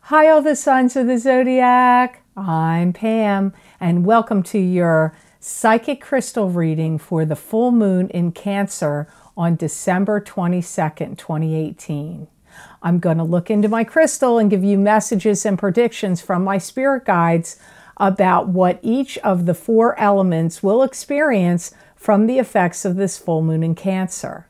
Hi, all the signs of the zodiac. I'm Pam, and welcome to your psychic crystal reading for the full moon in Cancer on December 22nd, 2018. I'm going to look into my crystal and give you messages and predictions from my spirit guides about what each of the four elements will experience from the effects of this full moon in Cancer.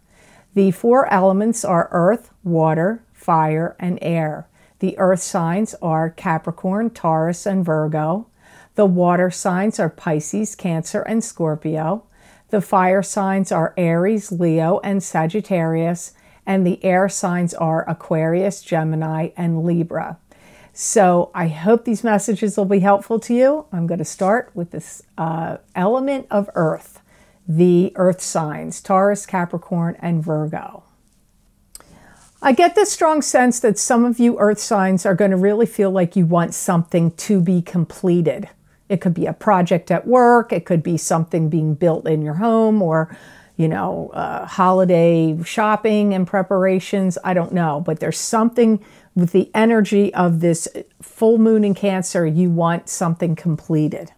The four elements are earth, water, fire, and air. The earth signs are Capricorn, Taurus, and Virgo. The water signs are Pisces, Cancer, and Scorpio. The fire signs are Aries, Leo, and Sagittarius. And the air signs are Aquarius, Gemini, and Libra. So I hope these messages will be helpful to you. I'm going to start with this element of earth, the earth signs, Taurus, Capricorn, and Virgo. I get this strong sense that some of you earth signs are going to really feel like you want something to be completed. It could be a project at work. It could be something being built in your home, or, holiday shopping and preparations. I don't know. But there's something with the energy of this full moon in Cancer. You want something completed.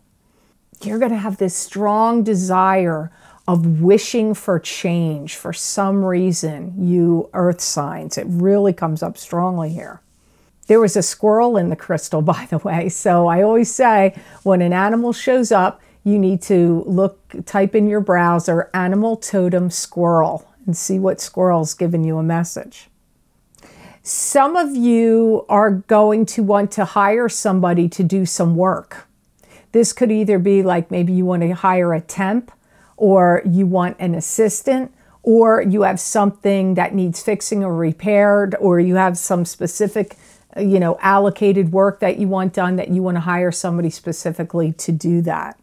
You're going to have this strong desire of wishing for change for some reason, you earth signs. It really comes up strongly here. There was a squirrel in the crystal, by the way. So I always say when an animal shows up, you need to type in your browser, animal totem squirrel, and see what squirrel's giving you a message. Some of you are going to want to hire somebody to do some work. This could either be like maybe you want to hire a temp, or you want an assistant, or you have something that needs fixing or repaired, or you have some specific, allocated work that you want done that you want to hire somebody specifically to do that.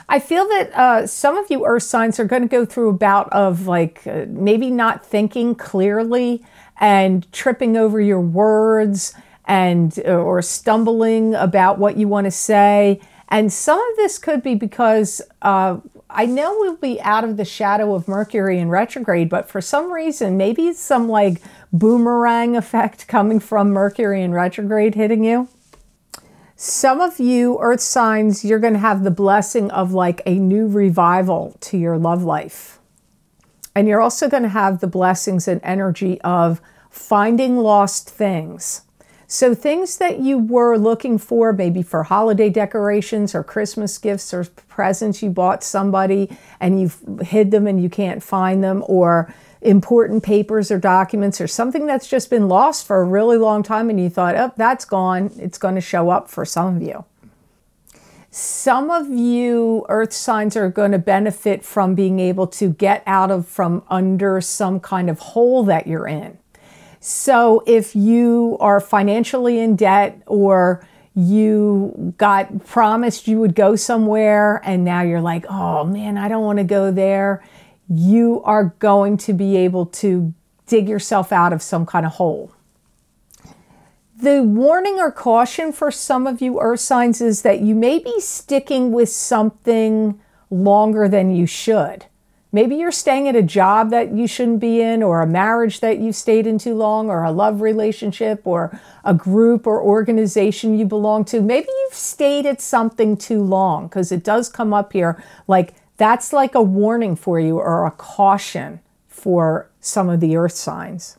I feel that some of you earth signs are going to go through a bout of maybe not thinking clearly and tripping over your words or stumbling about what you want to say. And some of this could be because I know we'll be out of the shadow of Mercury in retrograde, but for some reason, maybe it's some boomerang effect coming from Mercury in retrograde hitting you. Some of you earth signs, you're going to have the blessing of a new revival to your love life. And you're also going to have the blessings and energy of finding lost things. So things that you were looking for, maybe for holiday decorations or Christmas gifts or presents you bought somebody and you've hid them and you can't find them, or important papers or documents or something that's just been lost for a really long time and you thought, oh, that's gone. It's going to show up for some of you. Some of you earth signs are going to benefit from being able to get out from under some kind of hole that you're in. So if you are financially in debt, or you got promised you would go somewhere and now you're like, oh man, I don't want to go there, you are going to be able to dig yourself out of some kind of hole. The warning or caution for some of you earth signs is that you may be sticking with something longer than you should. Maybe you're staying at a job that you shouldn't be in, or a marriage that you stayed in too long, or a love relationship, or a group or organization you belong to. Maybe you've stayed at something too long, because it does come up here that's like a warning for you, or a caution for some of the earth signs.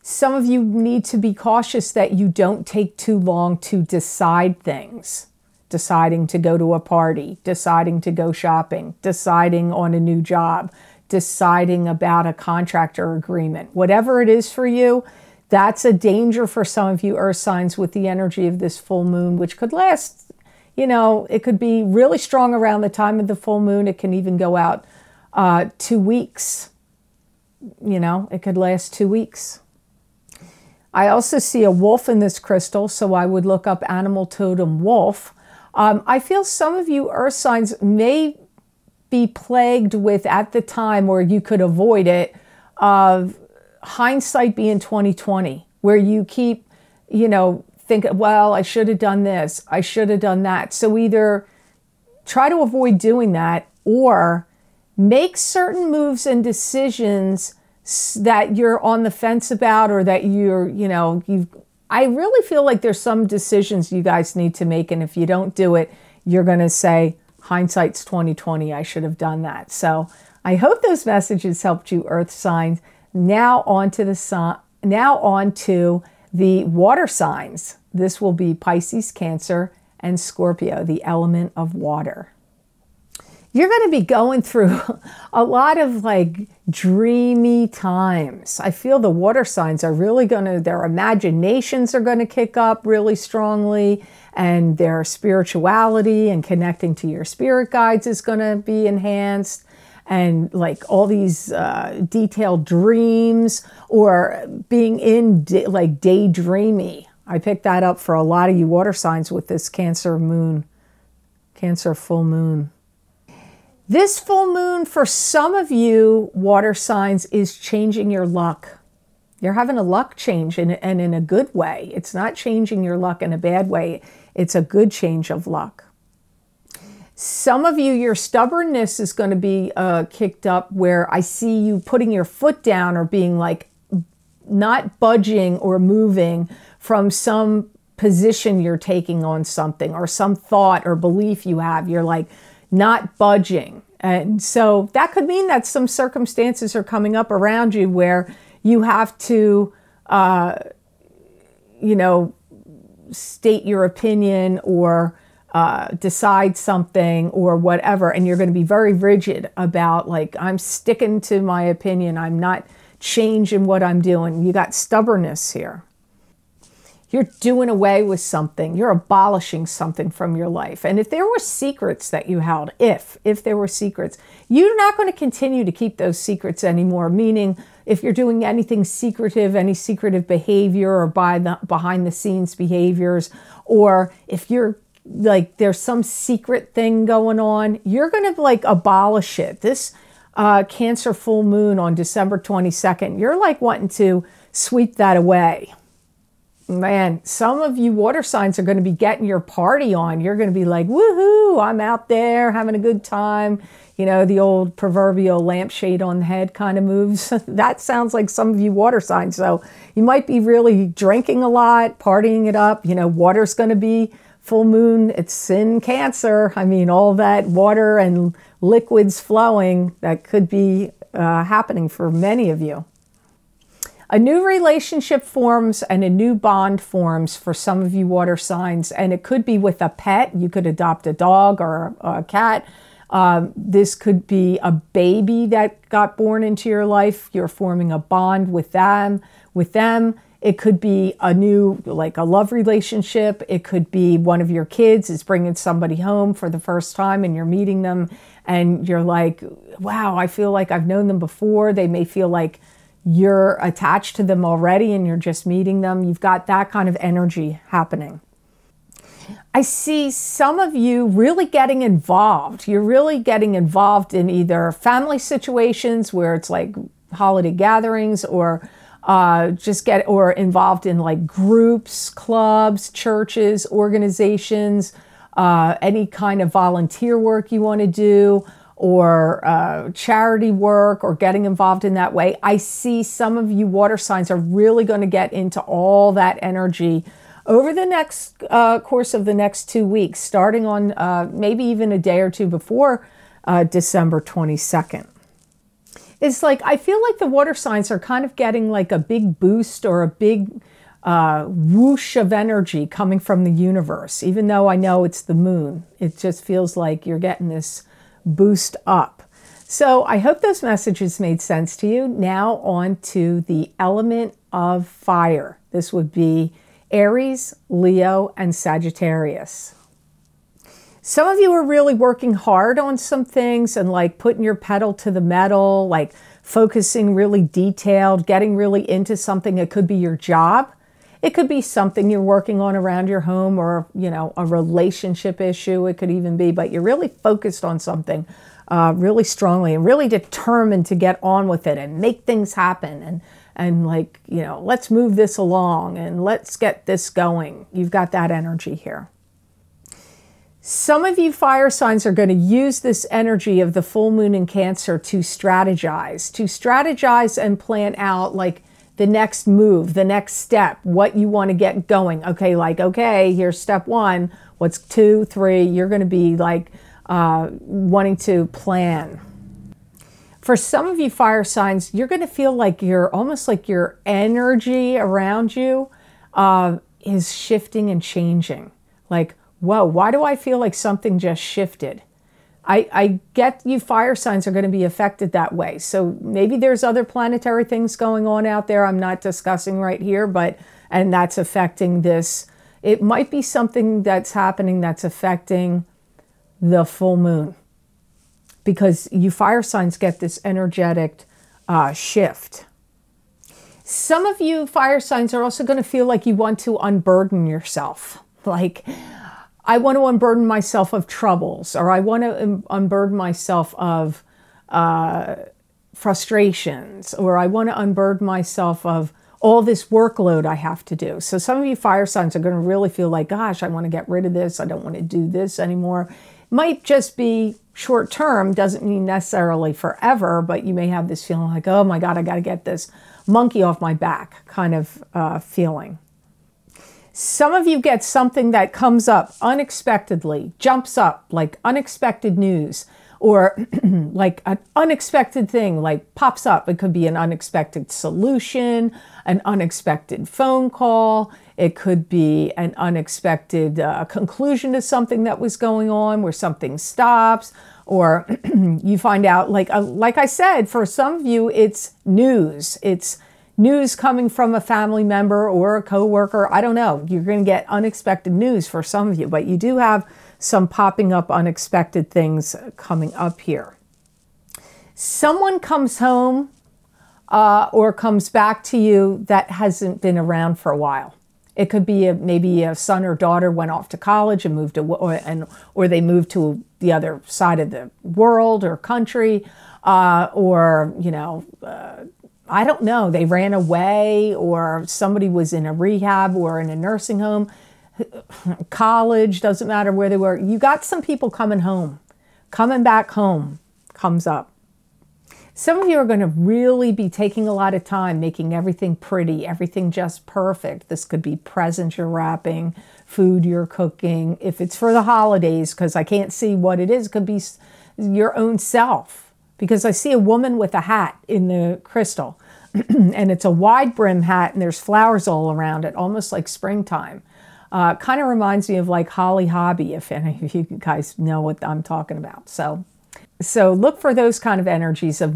Some of you need to be cautious that you don't take too long to decide things. Deciding to go to a party, deciding to go shopping, deciding on a new job, deciding about a contract or agreement. Whatever it is for you, that's a danger for some of you earth signs with the energy of this full moon, which could last, it could be really strong around the time of the full moon. It can even go out 2 weeks. It could last 2 weeks. I also see a wolf in this crystal, so I would look up animal totem wolf. I feel some of you earth signs may be plagued with, at the time, or you could avoid it, of hindsight being 2020, where you keep, think, well, I should have done this, I should have done that. So either try to avoid doing that, or make certain moves and decisions that you're on the fence about, or that you've I really feel like there's some decisions you guys need to make, and if you don't do it, you're going to say, hindsight's 2020, I should have done that. So I hope those messages helped you, Earth signs. Now on to the water signs. This will be Pisces, Cancer, and Scorpio, the element of water. You're going to be going through a lot of like dreamy times. I feel the water signs are really their imaginations are going to kick up really strongly, and their spirituality and connecting to your spirit guides is going to be enhanced. And like all these detailed dreams, or being in like daydreamy. I picked that up for a lot of you water signs with this Cancer full moon. This full moon for some of you water signs is changing your luck. You're having a luck change, and in a good way. It's not changing your luck in a bad way. It's a good change of luck. Some of you, your stubbornness is going to be kicked up, where I see you putting your foot down or being like not budging or moving from some position you're taking on something, or some thought or belief you have. You're like not budging. And so that could mean that some circumstances are coming up around you where you have to, state your opinion, or decide something, or whatever, and you're going to be very rigid about, like, I'm sticking to my opinion, I'm not changing what I'm doing. You got stubbornness here. You're doing away with something. You're abolishing something from your life. And if there were secrets that you held, if there were secrets, you're not going to continue to keep those secrets anymore. Meaning, if you're doing anything secretive, any secretive behavior, or behind the scenes behaviors, or if you're like, there's some secret thing going on, you're going to like abolish it. This Cancer full moon on December 22nd, you're like wanting to sweep that away. Man, some of you water signs are going to be getting your party on. You're going to be like, woohoo, I'm out there having a good time. You know, the old proverbial lampshade on the head kind of moves. That sounds like some of you water signs. So you might be really drinking a lot, partying it up. You know, water's going to be full moon. It's in Cancer. I mean, all that water and liquids flowing, that could be happening for many of you. A new relationship forms and a new bond forms for some of you water signs, and it could be with a pet. You could adopt a dog or a cat. This could be a baby that got born into your life. You're forming a bond with them. It could be a new, like a love relationship. It could be one of your kids is bringing somebody home for the first time, and you're meeting them, and you're like, wow, I feel like I've known them before. They may feel like you're attached to them already and you're just meeting them. You've got that kind of energy happening. I see some of you really getting involved. You're really getting involved in either family situations where it's like holiday gatherings, or or involved in like groups, clubs, churches, organizations, any kind of volunteer work you want to do, or charity work, or getting involved in that way. I see some of you water signs are really going to get into all that energy over the next course of the next 2 weeks, starting on maybe even a day or two before December 22nd. It's like, I feel like the water signs are kind of getting like a big boost, or a big whoosh of energy coming from the universe. Even though I know it's the moon, it just feels like you're getting this boost up. So I hope those messages made sense to you. Now on to the element of fire. This would be Aries, Leo, and Sagittarius. Some of you are really working hard on some things and like putting your pedal to the metal, like focusing really detailed, getting really into something. It could be your job. It could be something you're working on around your home, or, you know, a relationship issue. It could even be, but you're really focused on something really strongly, and really determined to get on with it and make things happen, and like, you know, let's move this along and let's get this going. You've got that energy here. Some of you fire signs are going to use this energy of the full moon in Cancer to strategize and plan out like the next move, the next step, what you want to get going. Okay, like, okay, here's step 1. What's 2, 3? You're going to be like wanting to plan. For some of you fire signs, you're going to feel like almost like your energy around you is shifting and changing. Like, whoa, why do I feel like something just shifted? I get you fire signs are going to be affected that way. So maybe there's other planetary things going on out there I'm not discussing right here, and that's affecting this. It might be something that's happening that's affecting the full moon, because you fire signs get this energetic shift. Some of you fire signs are also going to feel like you want to unburden yourself. Like, I want to unburden myself of troubles, or I want to unburden myself of frustrations, or I want to unburden myself of all this workload I have to do. So some of you fire signs are going to really feel like, gosh, I want to get rid of this. I don't want to do this anymore. Might just be short term, doesn't mean necessarily forever, but you may have this feeling like, oh my God, I got to get this monkey off my back kind of feeling. Some of you get something that comes up unexpectedly, jumps up, like unexpected news, or like an unexpected thing, like pops up. It could be an unexpected solution, an unexpected phone call. It could be an unexpected conclusion to something that was going on, where something stops, or you find out, like I said, for some of you, it's news. It's news coming from a family member or a coworker. I don't know. You're going to get unexpected news for some of you, but you do have some popping up unexpected things coming up here. Someone comes home or comes back to you that hasn't been around for a while. It could be maybe a son or daughter went off to college and moved to, or they moved to the other side of the world or country, or I don't know, they ran away, or somebody was in a rehab or in a nursing home, college, doesn't matter where they were. You got some people coming home, coming back home comes up. Some of you are going to really be taking a lot of time making everything pretty, everything just perfect. This could be presents you're wrapping, food you're cooking. If it's for the holidays, because I can't see what it is, it could be your own self. Because I see a woman with a hat in the crystal, and it's a wide brim hat, and there's flowers all around it, almost like springtime. Kind of reminds me of like Holly Hobby, if any of you guys know what I'm talking about. So look for those kind of energies of,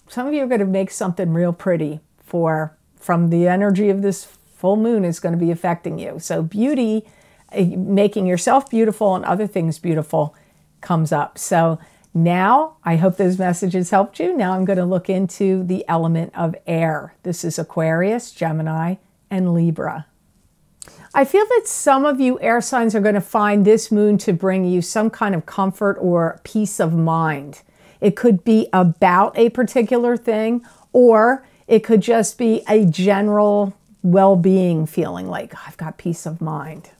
some of you are going to make something real pretty from the energy of this full moon is going to be affecting you. So beauty, making yourself beautiful and other things beautiful comes up. So now, I hope those messages helped you. Now I'm going to look into the element of air. This is Aquarius, Gemini, and Libra. I feel that some of you air signs are going to find this moon to bring you some kind of comfort or peace of mind. It could be about a particular thing, or it could just be a general well-being feeling like, I've got peace of mind.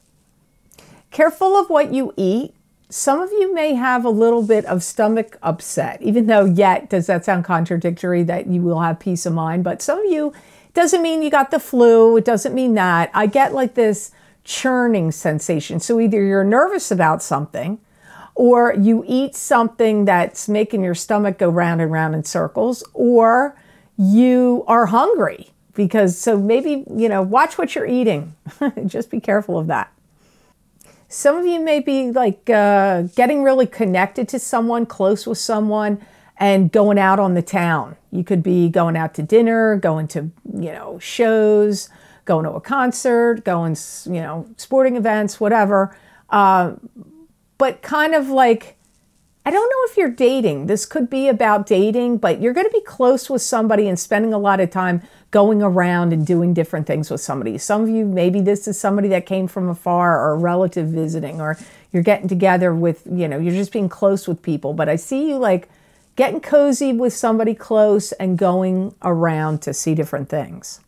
Careful of what you eat. Some of you may have a little bit of stomach upset, even though yet, does that sound contradictory that you will have peace of mind? But some of you, doesn't mean you got the flu. It doesn't mean that. I get like this churning sensation. So either you're nervous about something, or you eat something that's making your stomach go round and round in circles, or you are hungry. So maybe, watch what you're eating. Just be careful of that. Some of you may be like getting really connected to someone, close with someone, and going out on the town. You could be going out to dinner, going to, shows, going to a concert, going, sporting events, whatever. But kind of like, I don't know if you're dating. This could be about dating, but you're going to be close with somebody and spending a lot of time going around and doing different things with somebody. Some of you, maybe this is somebody that came from afar, or a relative visiting, or you're getting together with, you're just being close with people. But I see you like getting cozy with somebody close and going around to see different things.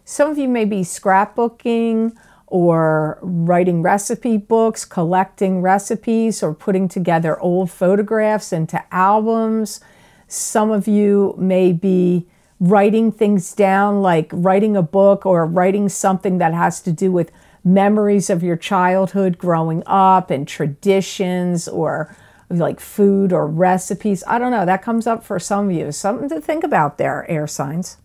Some of you may be scrapbooking or writing recipe books, collecting recipes, or putting together old photographs into albums. Some of you may be writing things down, like writing a book or writing something that has to do with memories of your childhood growing up and traditions or like food or recipes. I don't know. That comes up for some of you. Something to think about there, air signs.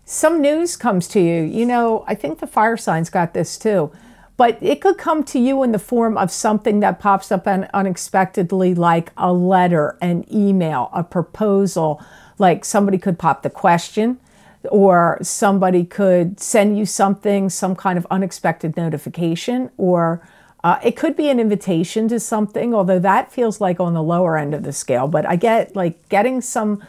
Some news comes to you. You know, I think the fire signs got this too. But it could come to you in the form of something that pops up unexpectedly, like a letter, an email, a proposal. Like somebody could pop the question, or somebody could send you something, some kind of unexpected notification, or it could be an invitation to something, although that feels like on the lower end of the scale. But I get like getting some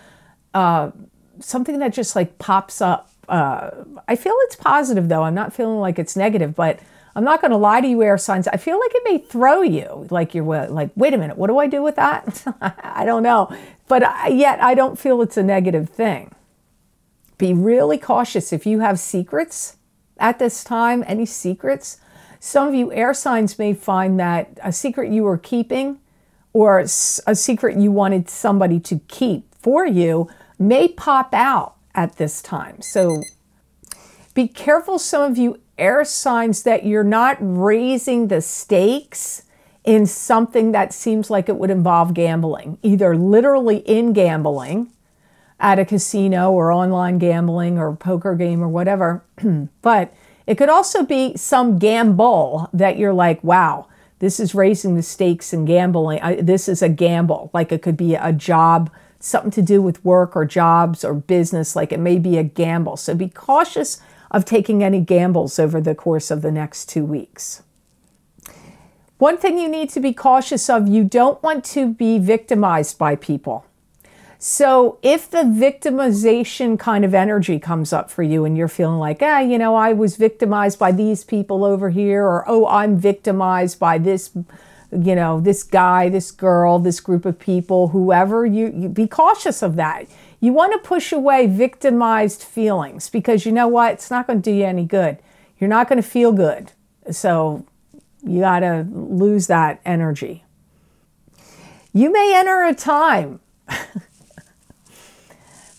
something that just like pops up. I feel it's positive though. I'm not feeling like it's negative, but I'm not going to lie to you, air signs. I feel like it may throw you, like you're like, wait a minute, what do I do with that? I don't know. But yet I don't feel it's a negative thing. Be really cautious if you have secrets at this time, any secrets. Some of you air signs may find that a secret you were keeping or a secret you wanted somebody to keep for you may pop out at this time. So be careful, some of you air signs, that you're not raising the stakes in something that seems like it would involve gambling, either literally in gambling at a casino or online gambling or poker game or whatever. But it could also be some gamble that you're like, wow, this is raising the stakes in gambling. This is a gamble. Like it could be a job, something to do with work or jobs or business. Like it may be a gamble. So be cautious of taking any gambles over the course of the next 2 weeks. One thing you need to be cautious of, you don't want to be victimized by people. So if the victimization kind of energy comes up for you and you're feeling like, you know, I was victimized by these people over here, or, oh, I'm victimized by this, you know, this guy, this girl, this group of people, whoever, you be cautious of that. You want to push away victimized feelings because you know what? It's not going to do you any good. You're not going to feel good. So you got to lose that energy. You may enter a time.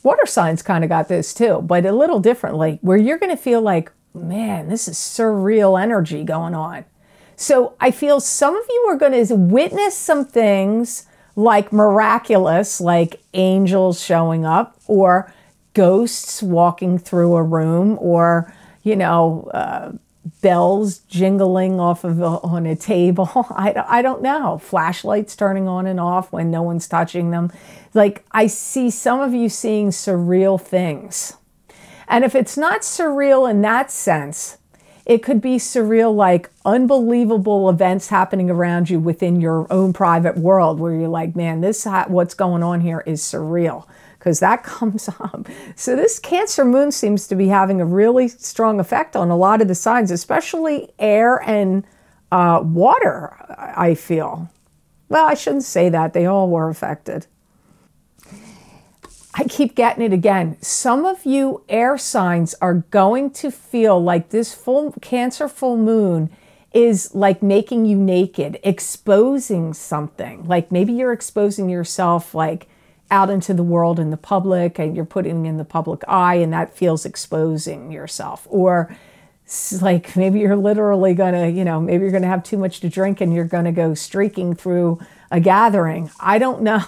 Water signs kind of got this too, but a little differently, where you're going to feel like, man, this is surreal energy going on. So I feel some of you are going to witness some things like miraculous, like angels showing up, or ghosts walking through a room, or, you know, bells jingling off of on a table. I don't know. Flashlights turning on and off when no one's touching them. Like I see some of you seeing surreal things. And if it's not surreal in that sense, it could be surreal, like unbelievable events happening around you within your own private world where you're like, man, what's going on here is surreal, because that comes up. So this Cancer moon seems to be having a really strong effect on a lot of the signs, especially air and water, I feel. Well, I shouldn't say that. They all were affected. I keep getting it again. Some of you air signs are going to feel like this Cancer full moon is like making you naked, exposing something. Like maybe you're exposing yourself like out into the world in the public, and you're putting in the public eye, and that feels exposing yourself. Or like maybe you're literally going to, you know, maybe you're going to have too much to drink and you're going to go streaking through a gathering. I don't know.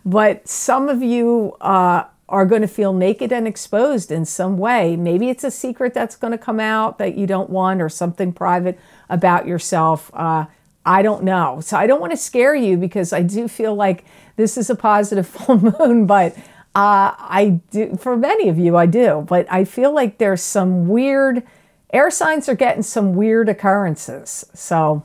But some of you are going to feel naked and exposed in some way. Maybe it's a secret that's going to come out that you don't want, or something private about yourself. I don't know. So I don't want to scare you, because I do feel like this is a positive full moon, but I do, for many of you, I do. But I feel like there's some weird, air signs are getting some weird occurrences. So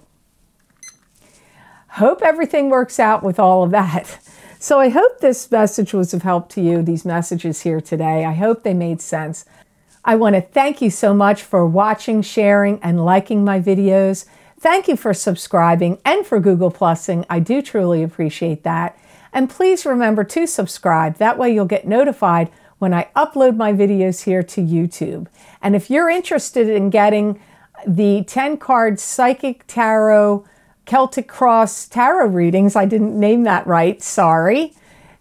hope everything works out with all of that. So I hope this message was of help to you, these messages here today. I hope they made sense. I want to thank you so much for watching, sharing, and liking my videos. Thank you for subscribing and for Google Plusing. I do truly appreciate that. And please remember to subscribe. That way you'll get notified when I upload my videos here to YouTube. And if you're interested in getting the 10-card Psychic Tarot Celtic Cross tarot readings, I didn't name that right, sorry.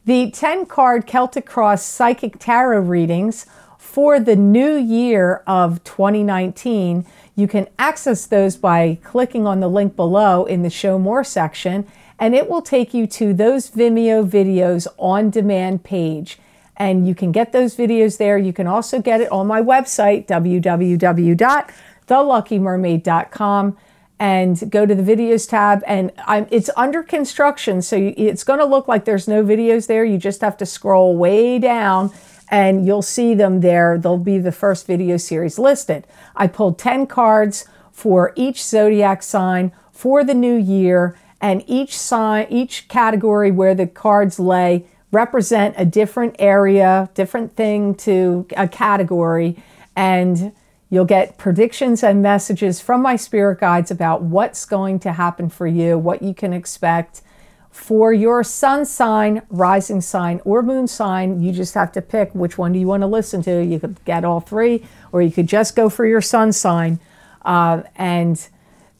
The 10-card Celtic Cross Psychic Tarot readings for the new year of 2019. You can access those by clicking on the link below in the Show More section, and it will take you to those Vimeo videos on demand page. And you can get those videos there. You can also get it on my website, www.theluckymermaid.com, and go to the videos tab. And it's under construction, so it's going to look like there's no videos there. You just have to scroll way down and you'll see them there. They'll be the first video series listed. I pulled 10 cards for each zodiac sign for the new year, and each sign, each category where the cards lay represent a different area, different thing to a category, and you'll get predictions and messages from my spirit guides about what's going to happen for you, what you can expect for your sun sign, rising sign, or moon sign. You just have to pick which one do you want to listen to. You could get all three, or you could just go for your sun sign. And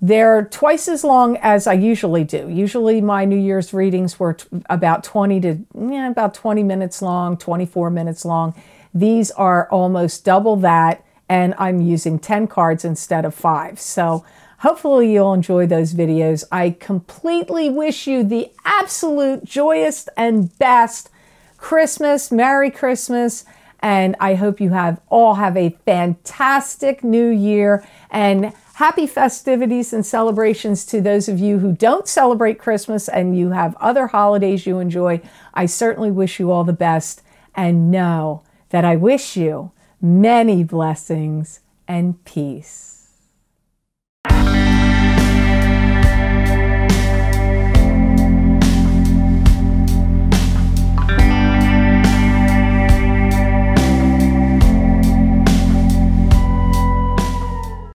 they're twice as long as I usually do. Usually my New Year's readings were about 20 minutes long, 24 minutes long. These are almost double that, and I'm using 10 cards instead of 5. So hopefully you'll enjoy those videos. I completely wish you the absolute joyous and best Christmas, Merry Christmas, and I hope you all have a fantastic new year, and happy festivities and celebrations to those of you who don't celebrate Christmas and you have other holidays you enjoy. I certainly wish you all the best, and know that I wish you many blessings and peace.